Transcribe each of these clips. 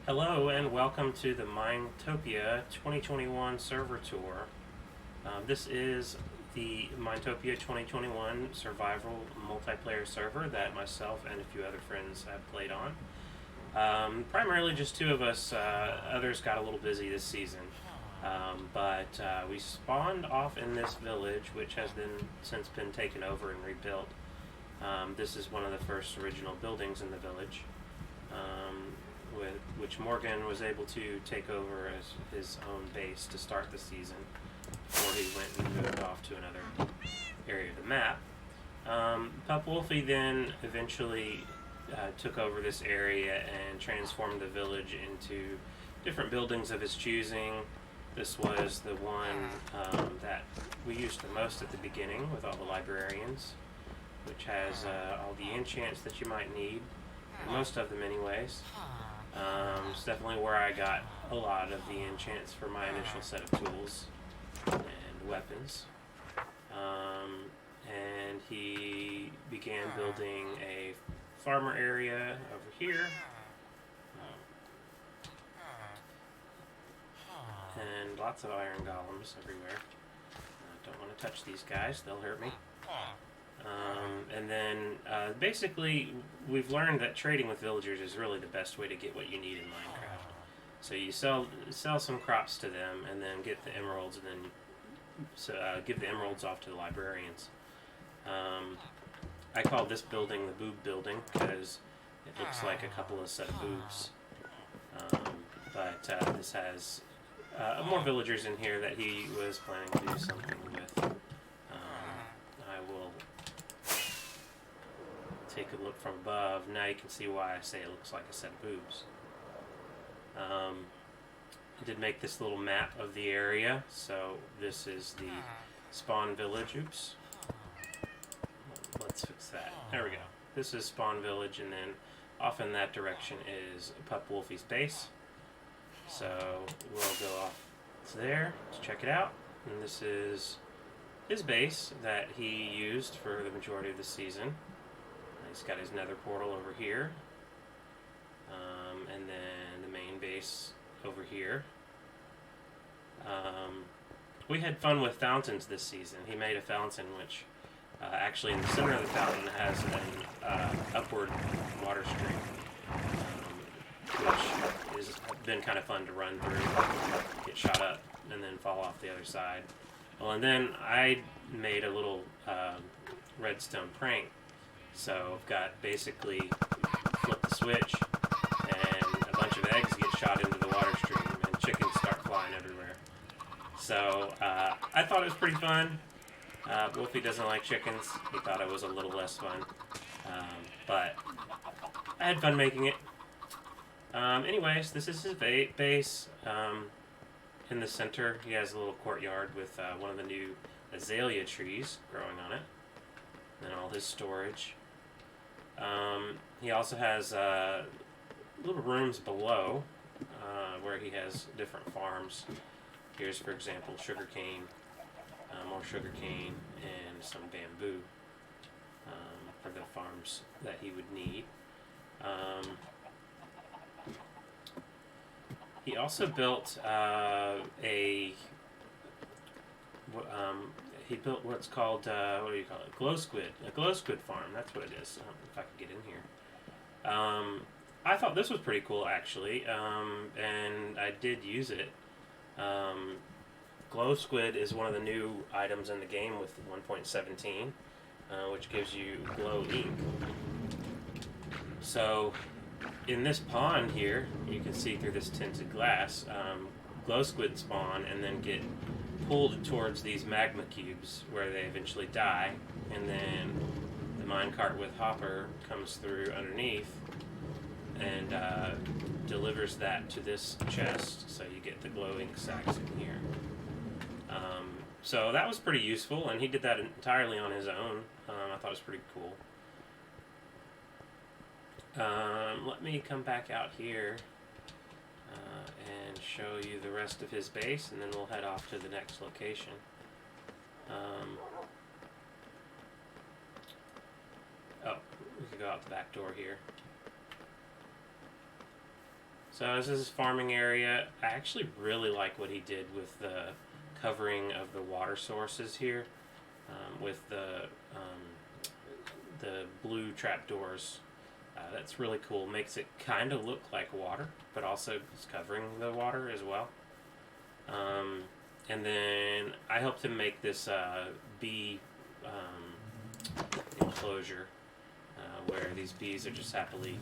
Hello and welcome to the Minetopia 2021 server tour. This is the Minetopia 2021 survival multiplayer server that myself and a few other friends have played on. Primarily just two of us, others got a little busy this season. But we spawned off in this village, which has since been taken over and rebuilt. This is one of the first original buildings in the village. Which Morgan was able to take over as his own base to start the season before he went and moved off to another area of the map. Pup Wolfie then eventually took over this area and transformed the village into different buildings of his choosing. This was the one that we used the most at the beginning with all the librarians, which has all the enchants that you might need, most of them anyways. It's definitely where I got a lot of the enchants for my initial set of tools and weapons. And he began building a farmer area over here. And lots of iron golems everywhere. Don't want to touch these guys, they'll hurt me. And then basically we've learned that trading with villagers is really the best way to get what you need in Minecraft. So you sell some crops to them and then get the emeralds, and then give the emeralds off to the librarians. I call this building the Boob Building because it looks like a couple of set of boobs. But this has more villagers in here that he was planning to do something with. I will take a look from above. Now you can see why I say it looks like a set of boobs. I did make this little map of the area. So this is the spawn village. Oops. Let's fix that. There we go. This is spawn village, and then off in that direction is Pup Wolfie's base. So we'll go off to there to check it out. And this is his base that he used for the majority of the season. He's got his nether portal over here. And then the main base over here. We had fun with fountains this season. He made a fountain which actually in the center of the fountain has an upward water stream, which has been kind of fun to run through, get shot up, and then fall off the other side. Well, and then I made a little redstone prank. So I've got basically flip the switch and a bunch of eggs get shot into the water stream and chickens start flying everywhere. So I thought it was pretty fun. Wolfie doesn't like chickens. He thought it was a little less fun. But I had fun making it. Anyways, this is his base. In the center, he has a little courtyard with one of the new azalea trees growing on it. And all his storage. He also has little rooms below where he has different farms. Here's, for example, sugarcane, more sugarcane, and some bamboo for the farms that he would need. He also built he built what's called, what do you call it? A glow squid farm. That's what it is. If I could get in here. I thought this was pretty cool, actually, and I did use it. Glow squid is one of the new items in the game with 1.17, which gives you glow ink. So, in this pond here, you can see through this tinted glass, glow squid spawn and then get pulled towards these magma cubes where they eventually die, and then the minecart with Hopper comes through underneath and delivers that to this chest, so you get the glow ink sacks in here. So that was pretty useful, and he did that entirely on his own. I thought it was pretty cool. Let me come back out here and show you the rest of his base, and then we'll head off to the next location. We could go out the back door here. So this is his farming area. I actually really like what he did with the covering of the water sources here, with the blue trapdoors. That's really cool. Makes it kind of look like water, but also it's covering the water as well. And then I helped him make this bee enclosure where these bees are just happily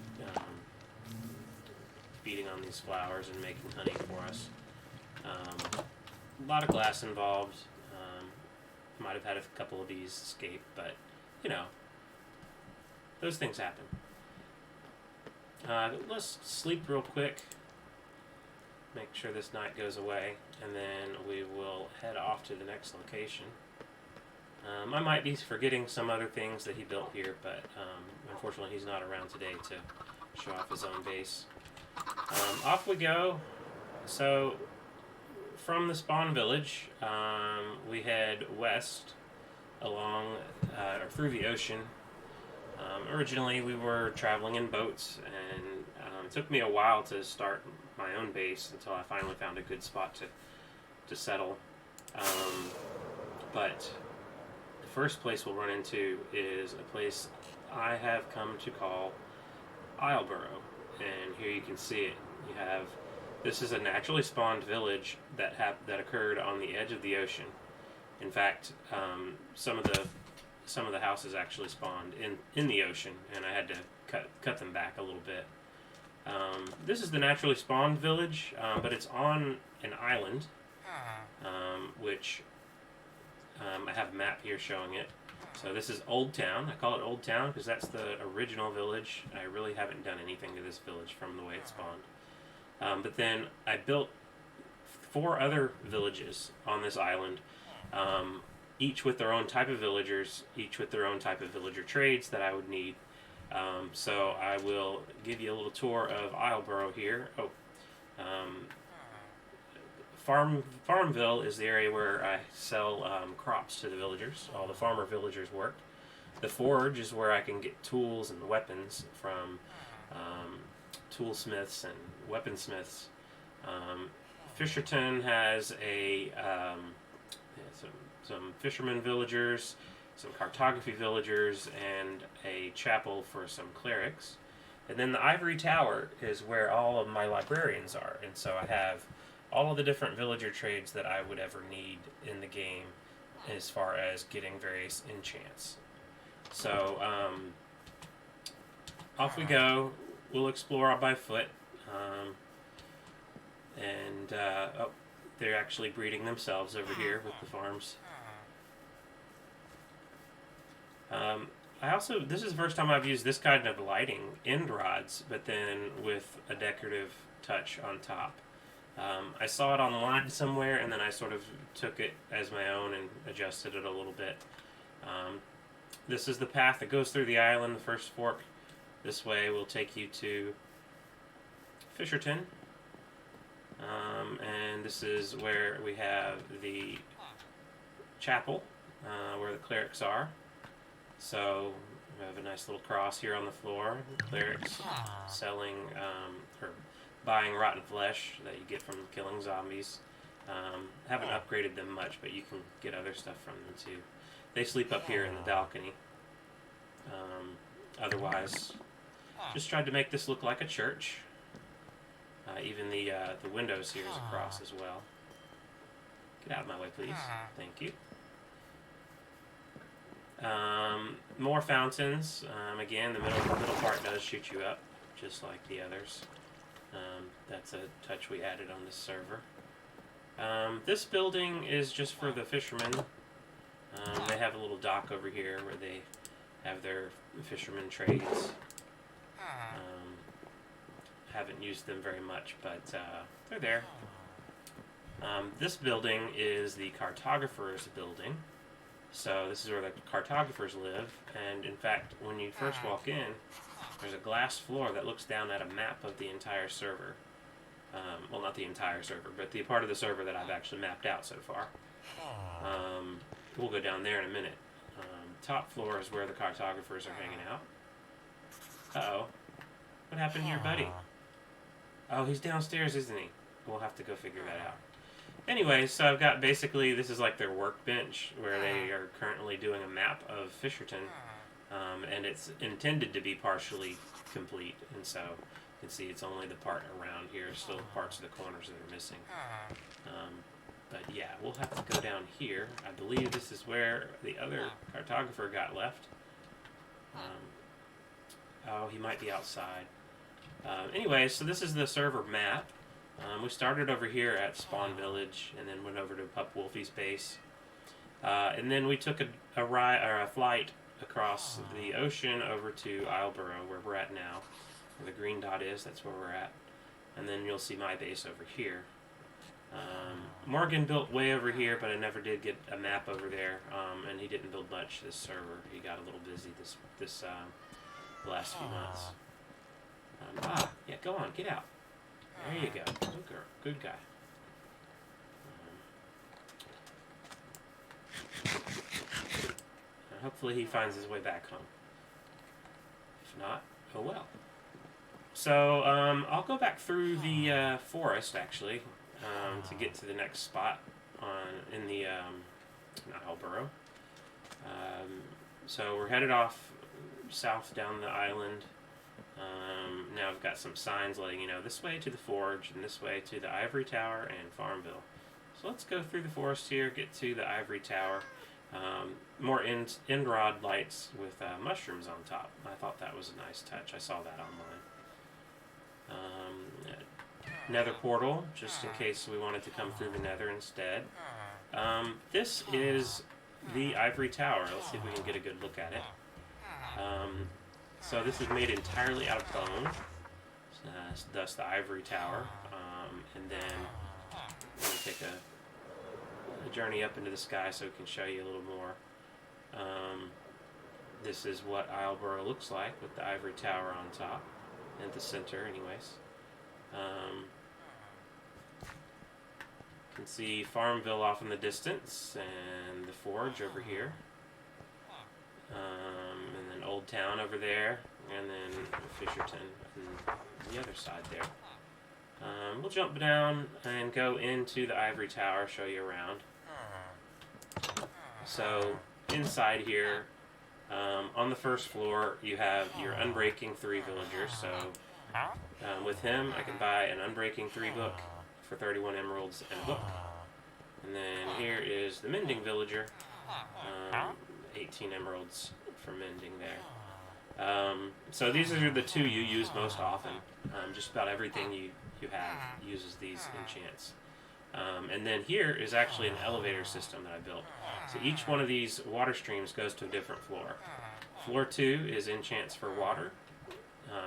feeding on these flowers and making honey for us. A lot of glass involved. Might have had a couple of bees escape, but you know, those things happen. Let's sleep real quick. Make sure this night goes away, and then we will head off to the next location. I might be forgetting some other things that he built here, but unfortunately he's not around today to show off his own base. Off we go. So, from the spawn village, we head west along, or through the ocean. Originally we were traveling in boats, and it took me a while to start my own base until I finally found a good spot to settle. But the first place we'll run into is a place I have come to call Borough, and here you can see it. You have, this is a naturally spawned village that occurred on the edge of the ocean. In fact, some of the houses actually spawned in the ocean, and I had to cut them back a little bit. This is the naturally spawned village, but it's on an island, which I have a map here showing it. So this is Old Town. I call it Old Town because that's the original village. I really haven't done anything to this village from the way it spawned. But then I built 4 other villages on this island, each with their own type of villagers, each with their own type of villager trades that I would need. So I will give you a little tour of Borough here. Farmville is the area where I sell crops to the villagers. All the farmer villagers work. The forge is where I can get tools and weapons from toolsmiths and weaponsmiths. Fisherton has some fishermen villagers, some cartography villagers, and a chapel for some clerics. And then the Ivory Tower is where all of my librarians are, and so I have all of the different villager trades that I would ever need in the game as far as getting various enchants. So off we go. We'll explore by foot. They're actually breeding themselves over here with the farms. This is the first time I've used this kind of lighting, end rods, but then with a decorative touch on top. I saw it online somewhere, and then I sort of took it as my own and adjusted it a little bit. This is the path that goes through the island, the first fork. This way will take you to Fisherton. And this is where we have the chapel, where the clerics are. So we have a nice little cross here on the floor. Clerics selling or buying rotten flesh that you get from killing zombies. Haven't upgraded them much, but you can get other stuff from them too. They sleep up here in the balcony. Otherwise, just tried to make this look like a church. Even the windows here is a cross as well. Get out of my way, please. Thank you. More fountains. Again, the middle part does shoot you up, just like the others. That's a touch we added on this server. This building is just for the fishermen. They have a little dock over here where they have their fisherman trades. Haven't used them very much, but they're there. This building is the cartographer's building. So this is where the cartographers live, and in fact, when you first walk in, there's a glass floor that looks down at a map of the entire server. Well, not the entire server, but the part of the server that I've actually mapped out so far. We'll go down there in a minute. Top floor is where the cartographers are hanging out. Uh-oh. What happened to your buddy? Oh, he's downstairs, isn't he? We'll have to go figure that out. Anyway, so I've got basically, this is like their workbench where they are currently doing a map of Fisherton. And it's intended to be partially complete. And so you can see it's only the part around here, still parts of the corners that are missing. But yeah, we'll have to go down here. I believe this is where the other cartographer got left. Oh, he might be outside. Anyway, so this is the server map. We started over here at Spawn Village and then went over to Pup Wolfie's base. And then we took a flight across the ocean over to Borough, where we're at now. Where the green dot is, that's where we're at. And then you'll see my base over here. Morgan built way over here, but I never did get a map over there. And he didn't build much this server. He got a little busy this last few months. Yeah, go on, get out. There you go. Good girl. Good guy. Hopefully he finds his way back home. If not, oh well. So I'll go back through the forest actually to get to the next spot in the Borough. So we're headed off south down the island. Now I've got some signs letting you know this way to the forge and this way to the Ivory Tower and Farmville. So let's go through the forest here, get to the Ivory Tower. More end rod lights with mushrooms on top. I thought that was a nice touch. I saw that online. Nether portal, just in case we wanted to come through the nether instead. This is the Ivory Tower. Let's see if we can get a good look at it. So this is made entirely out of bone, thus the Ivory Tower. And then we're going to take a journey up into the sky so we can show you a little more. This is what Borough looks like with the Ivory Tower on top, and the center anyways. You can see Farmville off in the distance, and the forge over here. And then Old Town over there, and then Fisherton on the other side there. We'll jump down and go into the Ivory Tower, show you around. So inside here, on the first floor, you have your Unbreaking 3 villagers. So with him, I can buy an Unbreaking 3 book for 31 emeralds and a book. And then here is the Mending villager, 18 emeralds for mending there. So these are the two you use most often. Just about everything you have uses these enchants. And then here is actually an elevator system that I built. So each one of these water streams goes to a different floor. Floor 2 is enchants for water.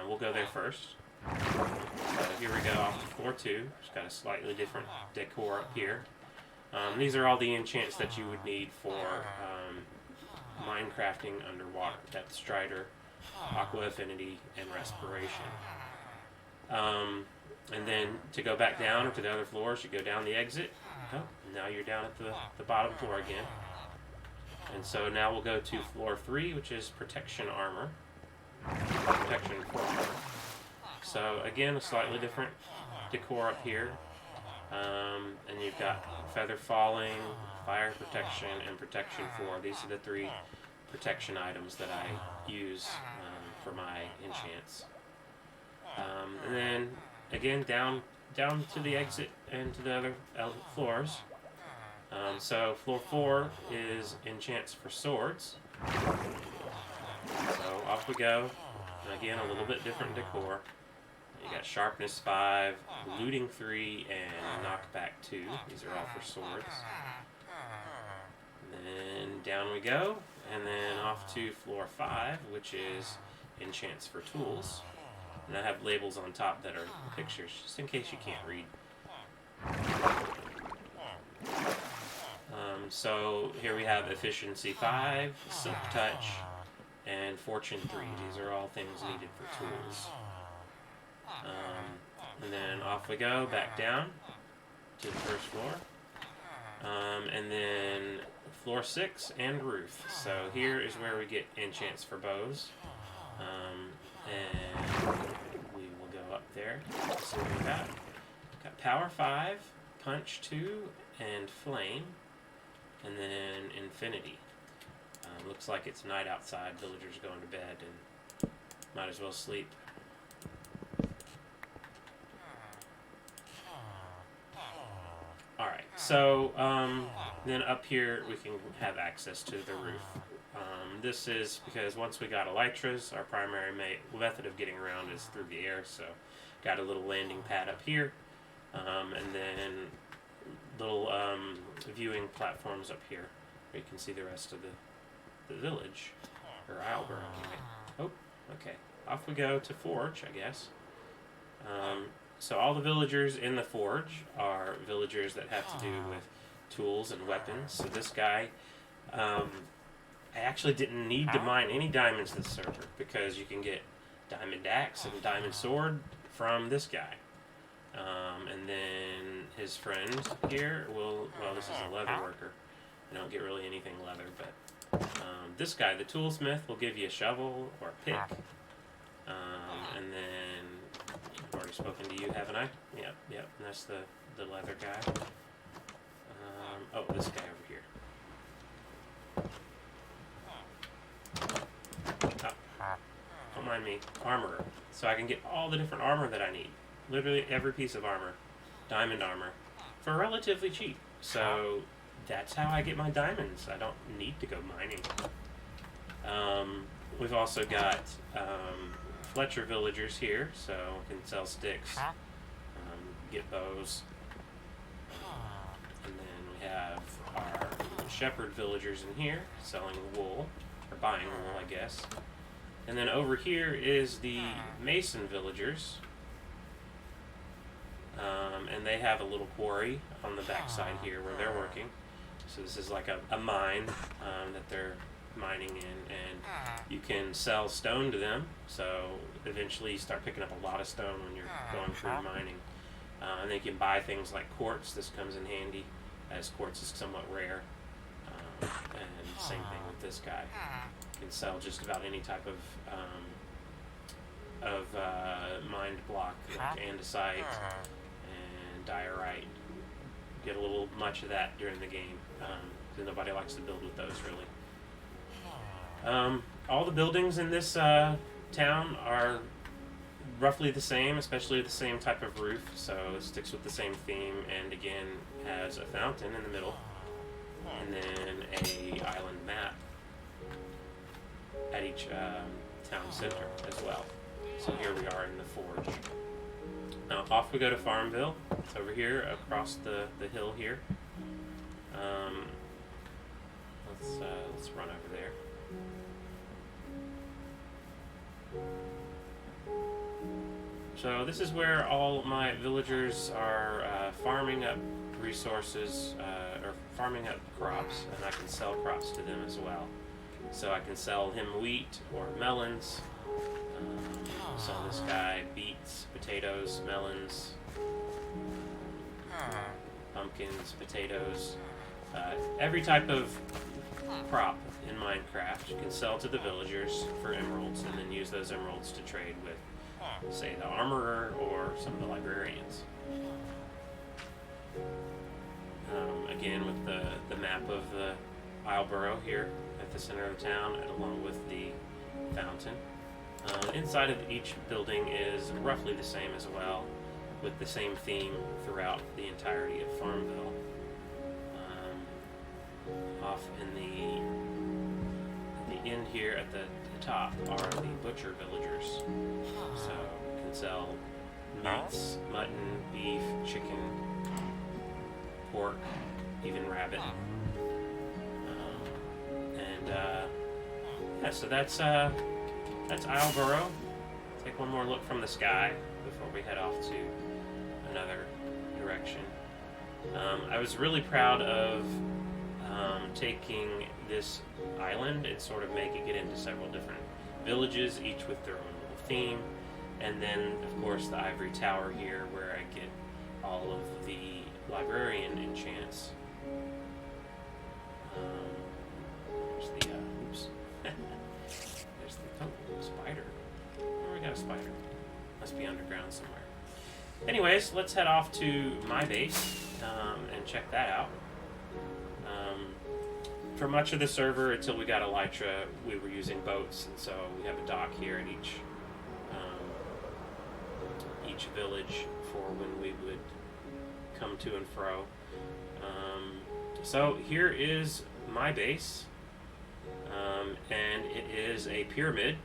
We'll go there first. So here we go off to floor 2. It's got a slightly different decor up here. These are all the enchants that you would need for minecrafting underwater. That's Strider, Aqua Affinity, and Respiration. And then to go back down or to the other floors, you go down the exit. Oh, now you're down at the bottom floor again. And so now we'll go to floor 3, which is Protection Armor. Protection for armor. So again, a slightly different decor up here. And you've got Feather Falling, Fire Protection, and Protection 4. These are the 3 protection items that I use for my enchants. And then again down to the exit and to the other floors. So floor 4 is enchants for swords. So off we go. And again, a little bit different decor. You got Sharpness 5, Looting 3, and Knockback 2. These are all for swords. And then down we go, and then off to floor 5, which is enchants for tools. And I have labels on top that are pictures, just in case you can't read. So here we have Efficiency 5, Silk Touch, and Fortune 3. These are all things needed for tools. And then off we go, back down to the first floor. And then floor 6 and roof. So here is where we get enchants for bows. And we will go up there. there. Let's see what we got. Got Power 5, Punch 2, and Flame. And then Infinity. Looks like it's night outside. Villagers going to bed and might as well sleep. Alright, so then up here we can have access to the roof. This is because once we got elytras, our primary method of getting around is through the air, so got a little landing pad up here, and then little viewing platforms up here where you can see the rest of the village, or Isleboro. Oh, okay. Off we go to Forge, I guess. So all the villagers in the Forge are villagers that have to do with tools and weapons. So this guy, I actually didn't need to mine any diamonds this server because you can get diamond axe and diamond sword from this guy. And then his friend here will, well, this is a leather worker. I don't get really anything leather, but this guy, the toolsmith, will give you a shovel or a pick. And then I've already spoken to you, haven't I? Yep. And that's the leather guy. Oh, this guy over here. Oh, don't mind me. Armorer. So I can get all the different armor that I need. Literally every piece of armor. Diamond armor. For relatively cheap. So that's how I get my diamonds. I don't need to go mining. We've also got Fletcher villagers here, so we can sell sticks, get bows, and then we have our shepherd villagers in here, selling wool, or buying wool, I guess. And then over here is the mason villagers, and they have a little quarry on the backside here where they're working. So this is like a mine that they're mining in, and you can sell stone to them, so eventually you start picking up a lot of stone when you're going through mining. And then you can buy things like quartz. This comes in handy, as quartz is somewhat rare. And same thing with this guy. You can sell just about any type of mined block, like andesite and diorite. Get a little much of that during the game, because nobody likes to build with those, really. All the buildings in this town are roughly the same, especially the same type of roof, so it sticks with the same theme, and again has a fountain in the middle, and then a island map at each town center as well. So here we are in the Forge. Now off we go to Farmville. It's over here across the hill here. Let's run over there. So this is where all my villagers are farming up resources, or farming up crops, and I can sell crops to them as well. So I can sell him wheat or melons, sell this guy beets, potatoes, melons, pumpkins, potatoes, every type of crop in Minecraft you can sell to the villagers for emeralds, and then use those emeralds to trade with, say, the armorer or some of the librarians. Again, with the map of the Isleboro here at the center of the town, and along with the fountain. Inside of each building is roughly the same as well, with the same theme throughout the entirety of Farmville. Off in the end here at the top are the butcher villagers. So you can sell meats, mutton, beef, chicken, pork, even rabbit. Yeah, so that's Isleboro. Take one more look from the sky before we head off to another direction. I was really proud of taking this island and sort of making it into several different villages, each with their own little theme, and then of course the Ivory Tower here, where I get all of the librarian enchants. There's the oops. There's the spider. Oh, we got a spider. Must be underground somewhere. Anyways, let's head off to my base and check that out. For much of the server, until we got Elytra, we were using boats, and so we have a dock here at each village for when we would come to and fro. So here is my base, and it is a pyramid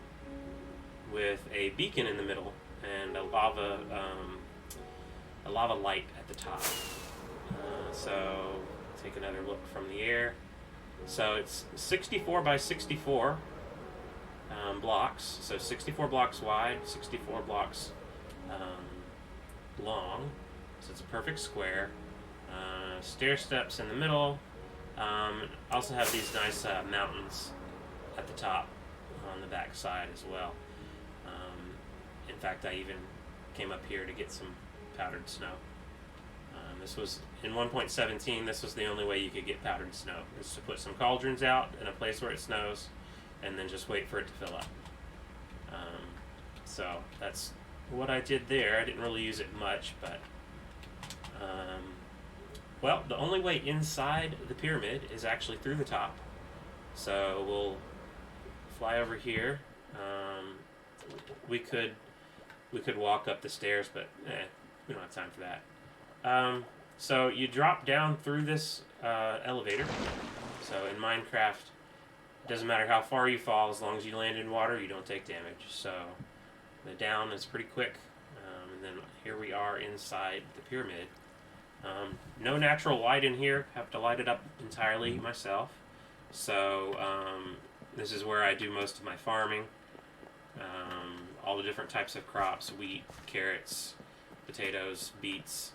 with a beacon in the middle and a lava light at the top. So take another look from the air. So it's 64 by 64 blocks. So 64 blocks wide, 64 blocks long. So it's a perfect square. Stair steps in the middle. Also have these nice mountains at the top on the back side as well. In fact, I even came up here to get some powdered snow. This was in 1.17. This was the only way you could get powdered snow, is to put some cauldrons out in a place where it snows, and then just wait for it to fill up. So that's what I did there. I didn't really use it much, but well, the only way inside the pyramid is actually through the top. So we'll fly over here. We could walk up the stairs, but we don't have time for that. So you drop down through this elevator. So in Minecraft, it doesn't matter how far you fall, as long as you land in water, you don't take damage. So the down is pretty quick. And then here we are inside the pyramid. No natural light in here. Have to light it up entirely myself. So this is where I do most of my farming. All the different types of crops: wheat, carrots, potatoes, beets,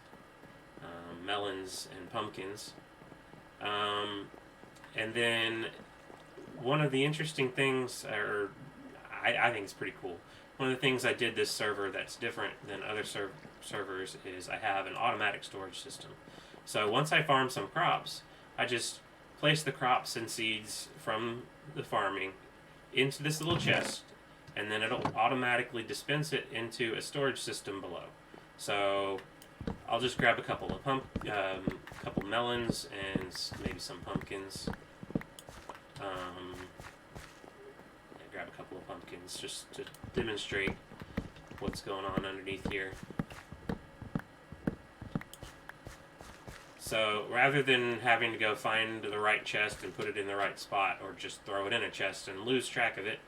melons, and pumpkins. And then one of the interesting things, or I think it's pretty cool, one of the things I did this server that's different than other servers is I have an automatic storage system. So once I farm some crops, I just place the crops and seeds from the farming into this little chest, and then it'll automatically dispense it into a storage system below. So I'll just grab a couple of couple melons and maybe some pumpkins. Grab a couple of pumpkins just to demonstrate what's going on underneath here. So rather than having to go find the right chest and put it in the right spot, or just throw it in a chest and lose track of it,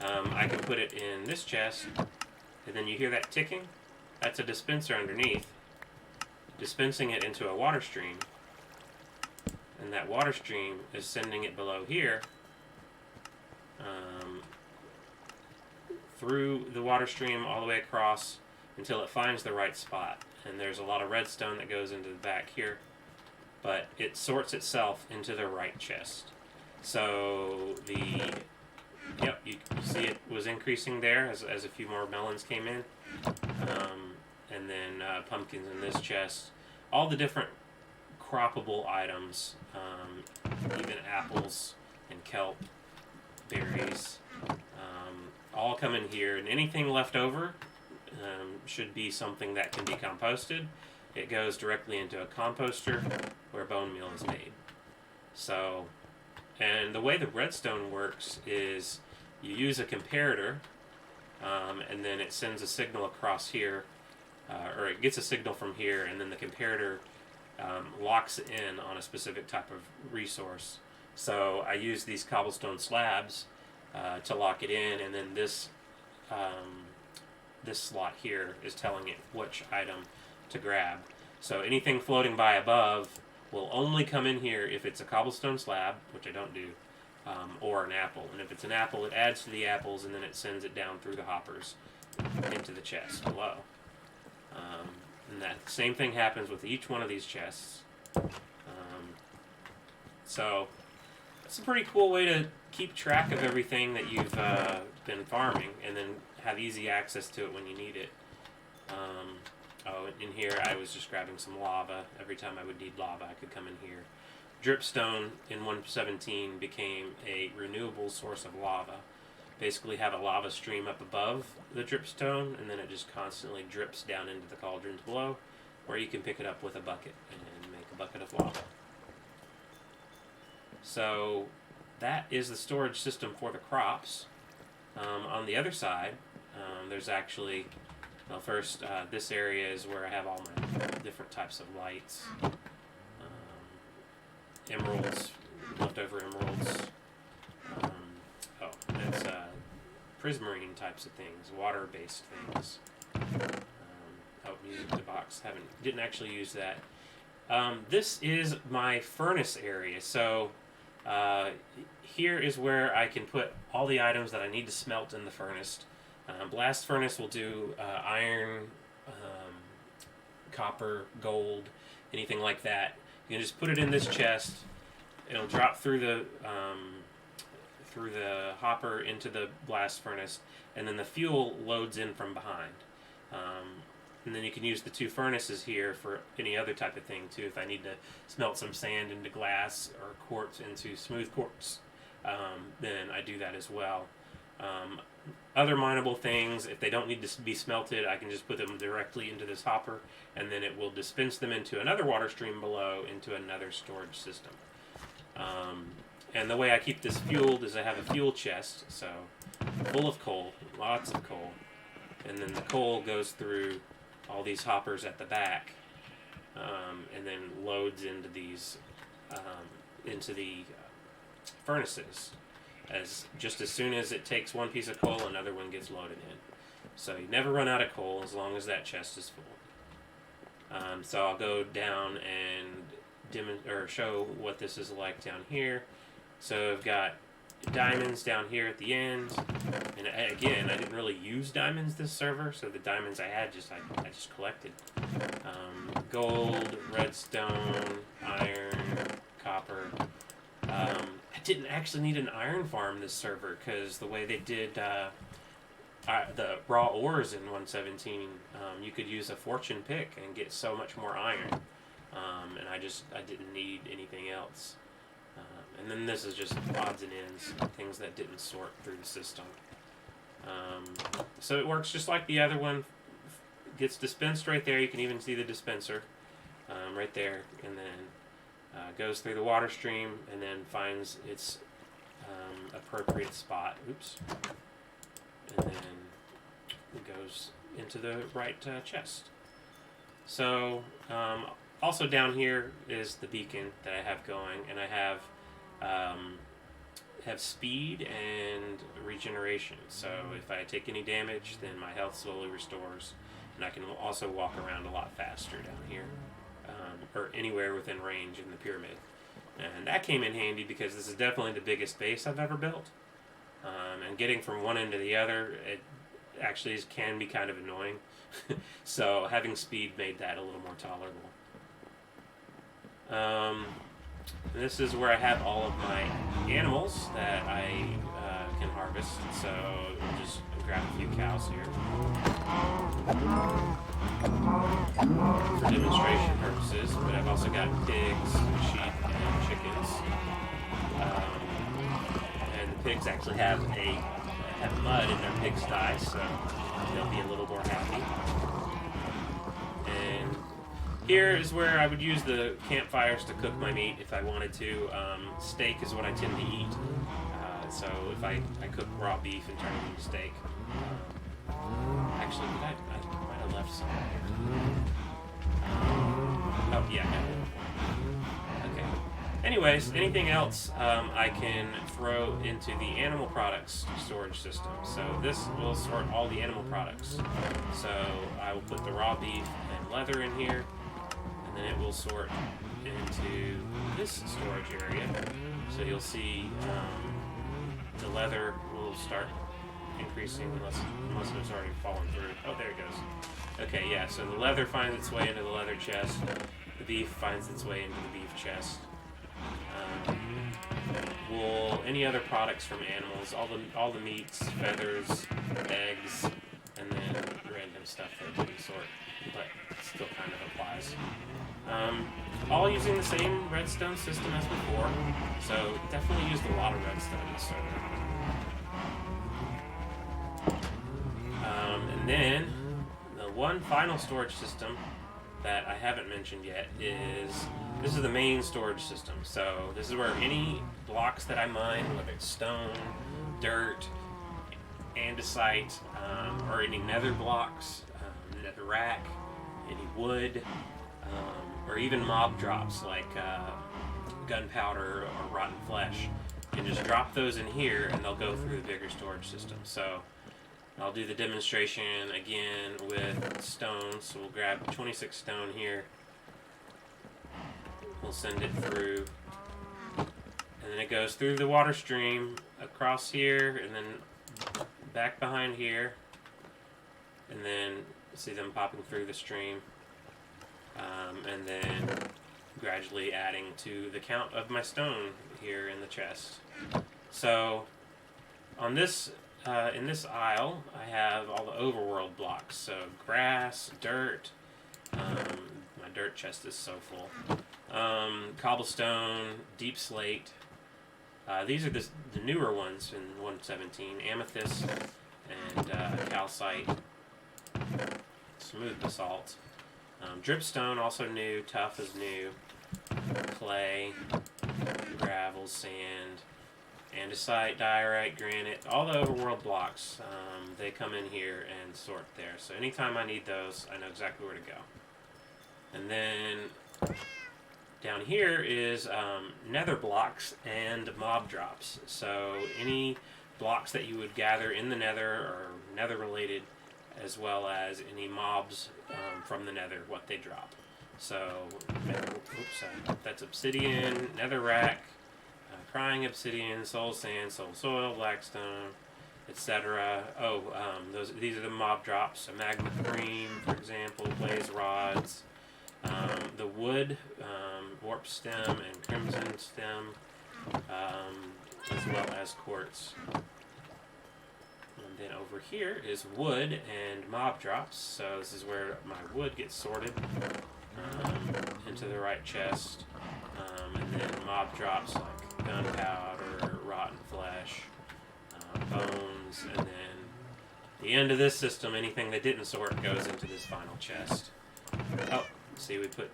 I can put it in this chest, and then you hear that ticking? That's a dispenser underneath, dispensing it into a water stream, and that water stream is sending it below here, through the water stream all the way across until it finds the right spot. And there's a lot of redstone that goes into the back here, but it sorts itself into the right chest. So yep, you see it was increasing there as a few more melons came in, and then pumpkins in this chest. All the different croppable items, even apples and kelp, berries, all come in here, and anything left over should be something that can be composted. It goes directly into a composter where bone meal is made. So, and the way the redstone works is you use a comparator, and then it sends a signal across here, or it gets a signal from here, and then the comparator locks in on a specific type of resource. So I use these cobblestone slabs to lock it in, and then this slot here is telling it which item to grab. So anything floating by above will only come in here if it's a cobblestone slab, which I don't do, or an apple. And if it's an apple, it adds to the apples, and then it sends it down through the hoppers into the chest below. And that same thing happens with each one of these chests. So it's a pretty cool way to keep track of everything that you've been farming, and then have easy access to it when you need it. In here I was just grabbing some lava. Every time I would need lava, I could come in here. Dripstone in 1.17 became a renewable source of lava. basically have a lava stream up above the dripstone, and then it just constantly drips down into the cauldrons below, or you can pick it up with a bucket and make a bucket of lava. So that is the storage system for the crops. On the other side, there's actually, well, first, this area is where I have all my different types of lights. Emeralds, leftover emeralds. That's prismarine types of things, water-based things. Music box, didn't actually use that. This is my furnace area, so here is where I can put all the items that I need to smelt in the furnace. Blast furnace will do iron, copper, gold, anything like that. You can just put it in this chest. It'll drop through the hopper into the blast furnace, and then the fuel loads in from behind. And then you can use the two furnaces here for any other type of thing too. If I need to smelt some sand into glass or quartz into smooth quartz, then I do that as well. Other mineable things, if they don't need to be smelted, I can just put them directly into this hopper, and then it will dispense them into another water stream below, into another storage system. And the way I keep this fueled is I have a fuel chest, so full of coal, lots of coal, and then the coal goes through all these hoppers at the back, and then loads into these into the furnaces. Just as soon as it takes one piece of coal, another one gets loaded in. So you never run out of coal as long as that chest is full. So I'll go down and show what this is like down here. So I've got diamonds down here at the end, and again, I didn't really use diamonds this server, so the diamonds I had I just collected. Gold, redstone, iron, copper. I didn't actually need an iron farm this server, because the way they did the raw ores in 1.17, you could use a fortune pick and get so much more iron, and I didn't need anything else. And then this is just odds and ends, things that didn't sort through the system. So it works just like the other one. Gets dispensed right there. You can even see the dispenser right there, and then goes through the water stream, and then finds its appropriate spot. Oops. And then it goes into the right chest. So also down here is the beacon that I have going, and I have speed and regeneration. So if I take any damage, then my health slowly restores, and I can also walk around a lot faster down here, or anywhere within range in the pyramid. And that came in handy because this is definitely the biggest base I've ever built, and getting from one end to the other, it actually can be kind of annoying. So having speed made that a little more tolerable. This is where I have all of my animals that I can harvest. So I'll just grab a few cows here for demonstration purposes. But I've also got pigs, sheep, and chickens. And the pigs actually have mud in their pigsty, so they'll be a little more happy. And here is where I would use the campfires to cook my meat if I wanted to. Steak is what I tend to eat. So if I cook raw beef and turn it into steak. Actually, I might have left some here. Oh, yeah. Okay. Anyways, anything else I can throw into the animal products storage system. So this will sort all the animal products. So I will put the raw beef and leather in here, and then it will sort into this storage area. So you'll see the leather will start increasing unless it's already fallen through. Oh, there it goes. Okay, yeah, so the leather finds its way into the leather chest. The beef finds its way into the beef chest. Wool, any other products from animals, all the meats, feathers, eggs, and then random stuff that didn't sort, but still kind of applies. All using the same redstone system as before, so definitely used a lot of redstone this server. then the one final storage system that I haven't mentioned yet is this is the main storage system. So this is where any blocks that I mine, whether it's stone, dirt, andesite, or any nether blocks, nether rack, any wood, or even mob drops like gunpowder or rotten flesh. You can just drop those in here and they'll go through the bigger storage system. So I'll do the demonstration again with stone. So we'll grab 26 stone here. We'll send it through. And then it goes through the water stream across here and then back behind here. And then see them popping through the stream. And then gradually adding to the count of my stone here in the chest. So on this in this aisle, I have all the overworld blocks. So grass, dirt. My dirt chest is so full. Cobblestone, deep slate. These are the newer ones in 117. Amethyst and calcite. Smooth basalt. Dripstone, also new. Tough is new. Clay, gravel, sand, andesite, diorite, granite, all the overworld blocks, they come in here and sort there. So anytime I need those, I know exactly where to go. And then down here is nether blocks and mob drops. So any blocks that you would gather in the nether or nether related, as well as any mobs from the nether, what they drop. So, that's obsidian, netherrack, crying obsidian, soul sand, soul soil, blackstone, etc. These are the mob drops. So magma cream, for example, blaze rods, the wood, warp stem and crimson stem, as well as quartz. And then over here is wood and mob drops. So this is where my wood gets sorted into the right chest. And then mob drops like gunpowder, rotten flesh, bones, and then the end of this system, anything that didn't sort goes into this final chest. Oh, see, we put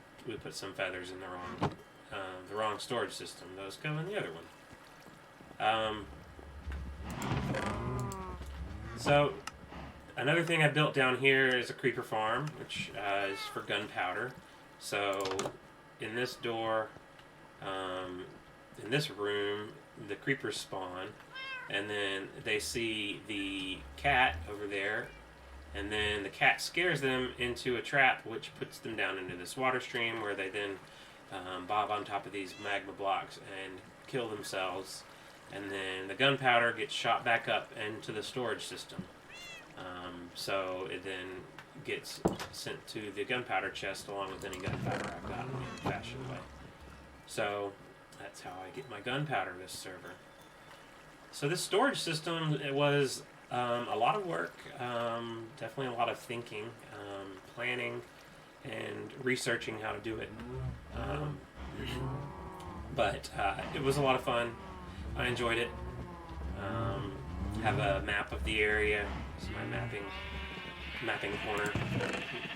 some feathers in the wrong storage system. Those go in the other one. So another thing I built down here is a creeper farm, which is for gunpowder. So in this door, in this room, the creepers spawn, and then they see the cat over there, and then the cat scares them into a trap, which puts them down into this water stream, where they then bob on top of these magma blocks and kill themselves. And then the gunpowder gets shot back up into the storage system. So it then gets sent to the gunpowder chest along with any gunpowder I've got in a fashioned way. So that's how I get my gunpowder this server. So this storage system, it was a lot of work, definitely a lot of thinking, planning, and researching how to do it. But it was a lot of fun. I enjoyed it. Have a map of the area. This is my mapping corner,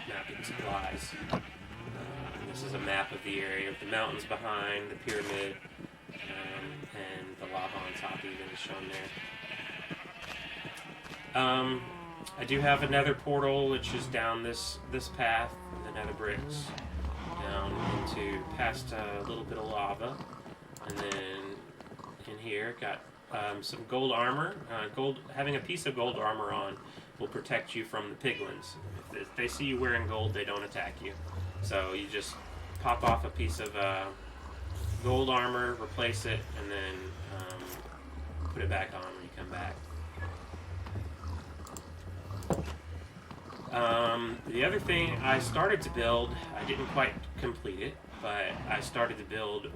mapping supplies. And this is a map of the area with the mountains behind, the pyramid, and the lava on top even is shown there. I do have another portal which is down this path, the nether bricks, down into past a little bit of lava, and then in here got some gold armor. Having a piece of gold armor on will protect you from the piglins. If they see you wearing gold, they don't attack you. So you just pop off a piece of gold armor, replace it, and then put it back on when you come back. The other thing I started to build, I didn't quite complete it, but I started to build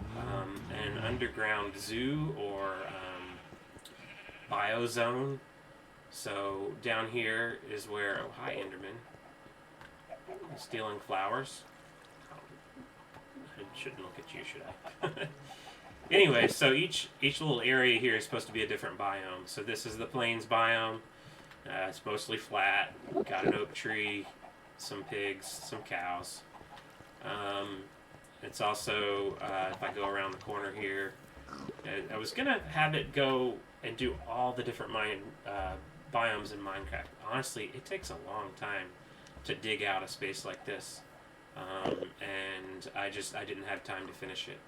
an underground zoo or biozone. So down here is where, oh hi Enderman, I'm stealing flowers. I shouldn't look at you, should I? Anyway, so each little area here is supposed to be a different biome. So this is the plains biome. It's mostly flat. Got an oak tree, some pigs, some cows. It's also, if I go around the corner here, I was going to have it go and do all the different biomes in Minecraft. Honestly, it takes a long time to dig out a space like this. And I didn't have time to finish it.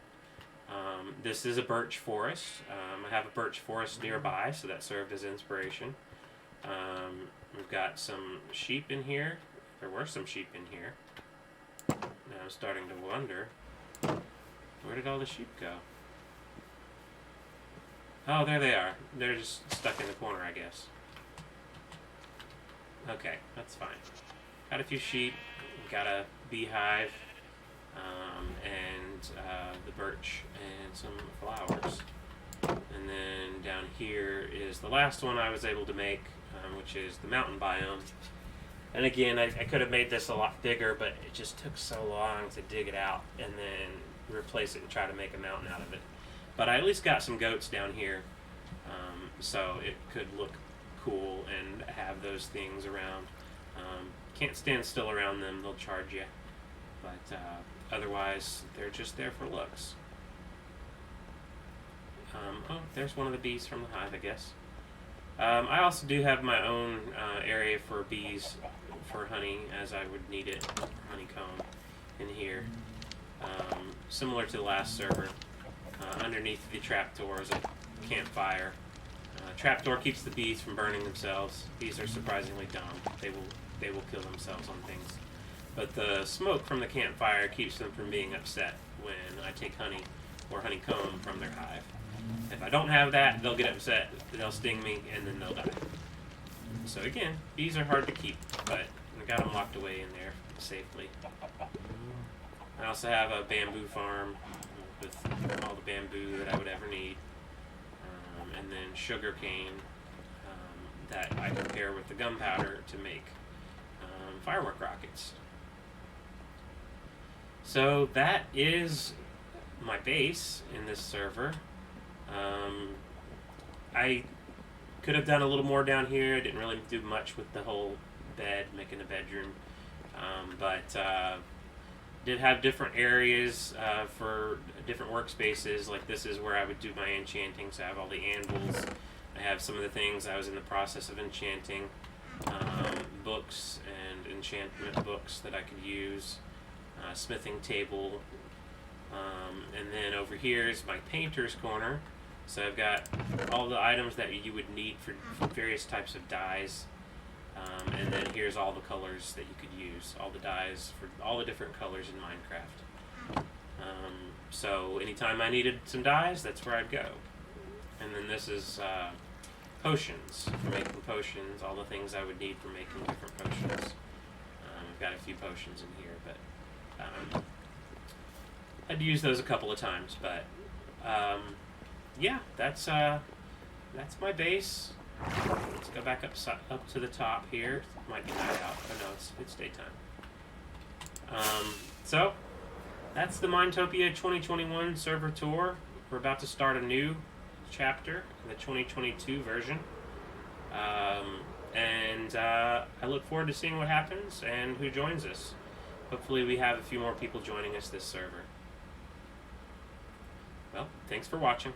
This is a birch forest. I have a birch forest nearby, so that served as inspiration. We've got some sheep in here. There were some sheep in here. Now I'm starting to wonder, where did all the sheep go? Oh, there they are. They're just stuck in the corner, I guess. Okay, that's fine. Got a few sheep. Got a beehive, and the birch and some flowers. And then down here is the last one I was able to make, which is the mountain biome. And again, I could have made this a lot bigger, but it just took so long to dig it out and then replace it and try to make a mountain out of it. But I at least got some goats down here, so it could look cool and have those things around. Can't stand still around them, they'll charge you. But otherwise, they're just there for looks. Oh, there's one of the bees from the hive, I guess. I also do have my own area for bees for honey, as I would need it, honeycomb, in here. Similar to the last server. Underneath the trapdoor is a campfire. Trapdoor keeps the bees from burning themselves. Bees are surprisingly dumb. They will kill themselves on things. But the smoke from the campfire keeps them from being upset when I take honey or honeycomb from their hive. If I don't have that, they'll get upset, they'll sting me, and then they'll die. So again, bees are hard to keep, but I got them locked away in there safely. I also have a bamboo farm with all the bamboo that I would ever need. And then sugar cane that I can pair with the gunpowder to make firework rockets. So that is my base in this server. I could have done a little more down here. I didn't really do much with the whole bed, making a bedroom. But did have different areas for different workspaces. Like this is where I would do my enchanting. So I have all the anvils. I have some of the things I was in the process of enchanting. Books and enchantment books that I could use. Smithing table. And then over here is my painter's corner. So I've got all the items that you would need for various types of dyes. And then here's all the colors that you could use. All the dyes for all the different colors in Minecraft. So anytime I needed some dyes, that's where I'd go. And then this is potions, for making potions, all the things I would need for making different potions. I've got a few potions in here, but I'd use those a couple of times. But yeah, that's my base. Let's go back up to the top here. Might be night out. Oh no, it's daytime. So that's the Minetopia 2021 server tour. We're about to start a new chapter, the 2022 version. And I look forward to seeing what happens and who joins us. Hopefully we have a few more people joining us this server. Well, thanks for watching.